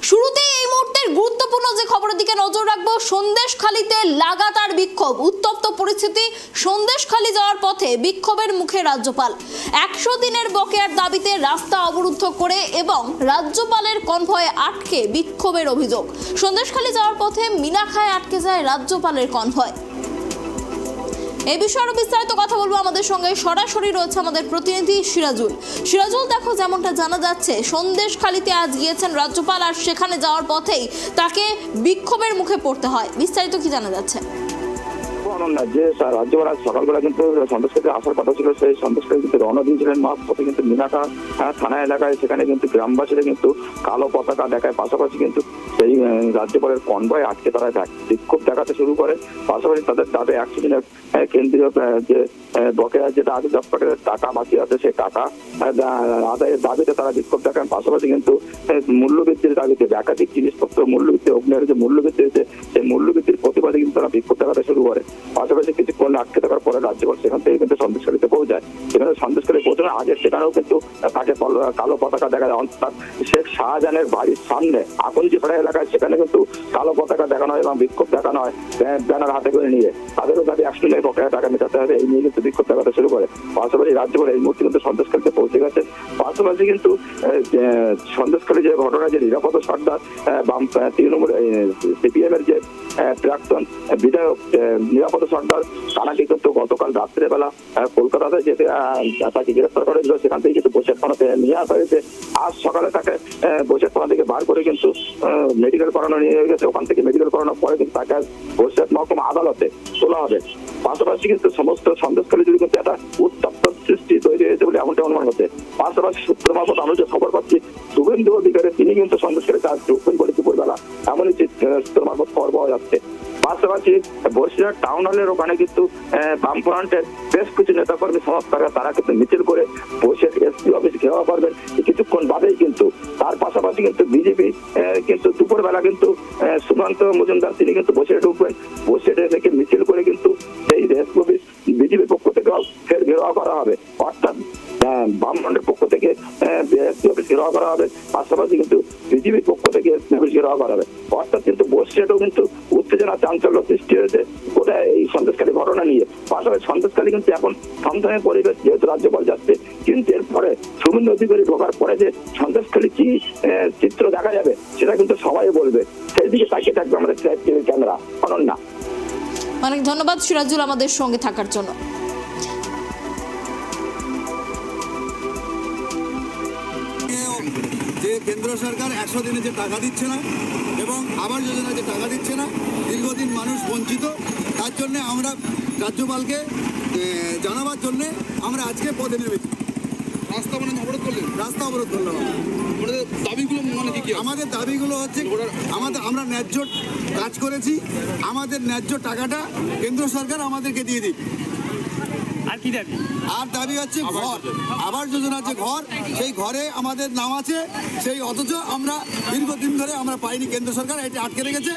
শুরুতেই এই মুহূর্তের গুরুত্বপূর্ণ যে খবরের দিকে নজর রাখবো, সন্দেশখালীতে লাগাতার বিক্ষোভ, উত্তপ্ত পরিস্থিতি। সন্দেশখালী যাওয়ার পথে বিক্ষোভের মুখে রাজ্যপাল। 100 দিনের বকেয়ার দাবিতে রাস্তা অবরুদ্ধ করে এবং রাজ্যপালের কনভয়ে আটকে বিক্ষোভের অভিযোগ। সন্দেশখালী যাওয়ার পথে মিনাখায় আটকে যায় রাজ্যপালের কনভয়। এই বিষয়ে আরো বিস্তারিত কথা বলবো, আমাদের সঙ্গে সরাসরি রয়েছে আমাদের প্রতিনিধি সিরাজুল। সিরাজুল, দেখো, যেমনটা জানা যাচ্ছে সন্দেশখালীতে আজ গিয়েছেন রাজ্যপাল, আর সেখানে যাওয়ার পথেই তাকে বিক্ষোভের মুখে পড়তে হয়। বিস্তারিত কি জানা যাচ্ছে? যে রাজ্যপাল আজ সকালবেলা কিন্তু সন্দেশখালীতে আসার কথা ছিল, সেই সন্দেশখালী কিন্তু রওনা দিয়েছিলেন মাঠ পথে কিন্তু মিনাখা থানা এলাকায়। সেখানে কিন্তু গ্রামবাসীরা কিন্তু কালো পতাকা দেখায়, পাশাপাশি কিন্তু সেই রাজ্যপালের কনভয় আটকে তারা বিক্ষোভ দেখাতে শুরু করে। পাশাপাশি তাদের দাবি 100 দিনের কেন্দ্রীয় যে বকেয়া যেটা আছে, জব কার্ডের টাকা বাকি আছে, সেই টাকা আদায়ের দাবিতে তারা বিক্ষোভ দেখান। পাশাপাশি কিন্তু মূল্যবৃদ্ধির দাবিতে, একাধিক জিনিসপত্র মূল্যবৃদ্ধি, অগ্নির যে মূল্যবৃদ্ধি হয়েছে সেই মূল্যবৃদ্ধির প্রতিবাদে কিন্তু তারা বিক্ষোভ দেখাতে শুরু করে। পাশাপাশি কিছুক্ষণ আটকে থাকার পরে রাজ্যপাল সেখান থেকে কিন্তু সন্দেশখালীতে পৌঁছায়। সেখানে সন্দেশখালী পৌঁছানোর আগে সেখানেও কিন্তু তাকে কালো পতাকা দেখা যায়। অর্থাৎ শেখ শাহজাহানের বাড়ির সামনে আকন্দিপাড়া এলাকায় সেখানে কিন্তু কালো পতাকা দেখানো হয় এবং বিক্ষোভ দেখানো হয় ব্যানার হাতে করে নিয়ে। তাদেরও দাবি 100 দিনের বকেয়া টাকা মেটাতে হবে, এই নিয়ে কিন্তু বিক্ষোভ দেখাতে শুরু করে। পাশাপাশি রাজ্যপাল এই মুহূর্তে কিন্তু সন্দেশখালীতে পৌঁছে গেছে। পাশাপাশি কিন্তু সন্দেশখালী যে ঘটনা, যে নিরাপদ সর্দার বাম তৃণমূল সিপিএম এর যে প্রাক্তন বিধায়ক নিরাপদ সর্দার, তাকে কিন্তু গতকাল রাত্রেবেলা কলকাতাতে যেতে তাকে গ্রেফতার করা হয়েছিল। সেখান থেকে কিন্তু বসিরহাট থানাতে নিয়ে আসা হয়েছে। আজ সকালে তাকে বসিরহাট থানা থেকে বার করে কিন্তু মেডিকেল করানো নিয়ে গেছে। ওখান থেকে মেডিকেল করানোর পরে কিন্তু তাকে বসিরহাট মহকুমা আদালতে তোলা হবে। পাশাপাশি কিন্তু সমস্ত সন্দেশখালী জুড়ে কিন্তু একটা উত্তপ্ত সৃষ্টি তৈরি হয়েছে বলে এমনটা অনুমান হচ্ছে। পাশাপাশি সূত্র মারফত আমি যে খবর পাচ্ছি, শুভেন্দু অধিকারী তিনি কিন্তু সন্দেশখালীতে আজ ঢুকবেন বলে দুপুরবেলা, এমনই সূত্র মারফত খবর পাওয়া যাচ্ছে। পাশাপাশি বসিরহাট টাউন হলের ওখানে কিন্তু বামফ্রন্টের বেশ কিছু নেতাকর্মী সমর্থকরা তারা কিন্তু মিছিল করে বসিরহাট এসপি অফিস ঘেরাও করবেন কিছুক্ষণ বাদেই। কিন্তু তার পাশাপাশি কিন্তু বিজেপি কিন্তু দুপুরবেলা কিন্তু সুকান্ত মজুমদার তিনি কিন্তু বসিরহাট ঢুকবেন। বসিরহাটে থেকে মিছিল করে কিন্তু সেই এসপি অফিস বিজেপির পক্ষ থেকে ফের ঘেরাও করা হবে। অর্থাৎ বামফ্রন্টের পক্ষ থেকে এসপি অফিস ঘেরাও করা হবে, পাশাপাশি কিন্তু বিজেপির পক্ষ থেকে এসপি অফিস ঘেরাও করা হবে। অর্থাৎ কিন্তু বসিরহাটেও কিন্তু উত্তেজনা, চাঞ্চল্য সৃষ্টি হয়েছে গোটা এই সন্দেশখালী ঘটনা নিয়ে। পাশাপাশি সন্দেশখালী কিন্তু এখন থমথমে পরিবেশ, যেহেতু রাজ্যপাল যাচ্ছে। কিন্তু এরপরে শুভেন্দু অধিকারী ঢোকার পরে যে সন্দেশখালী কি চিত্র দেখা যাবে সেটা কিন্তু সবাই বলবে। সেই দিকে তাকিয়ে থাকবে আমাদের ক্যামেরা। অনন্যা, অনেক ধন্যবাদ সিরাজুল আমাদের সঙ্গে থাকার জন্য। যে কেন্দ্র সরকার 100 দিনে যে টাকা দিচ্ছে না এবং আবাস যোজনা যে টাকা দিচ্ছে না, দীর্ঘদিন মানুষ বঞ্চিত। তার জন্য আমরা রাজ্যপালকে জানাবার জন্য আমরা আজকে পদে নেমেছি। রাস্তা অবরোধ করলেন? রাস্তা অবরোধ করলাম। আমাদের দাবিগুলো কি? আমাদের দাবিগুলো হচ্ছে আমরা ন্যায্য কাজ করেছি, আমাদের ন্যায্য টাকাটা কেন্দ্র সরকার আমাদেরকে দিয়ে দিক। আর কি দাবি? আর দাবি হচ্ছে ঘর, আবাস যোজনার যে ঘর, সেই ঘরে আমাদের নাম আছে, সেই অথচ আমরা দীর্ঘদিন ধরে আমরা পাইনি। কেন্দ্র সরকার এটা আটকে রেখেছে।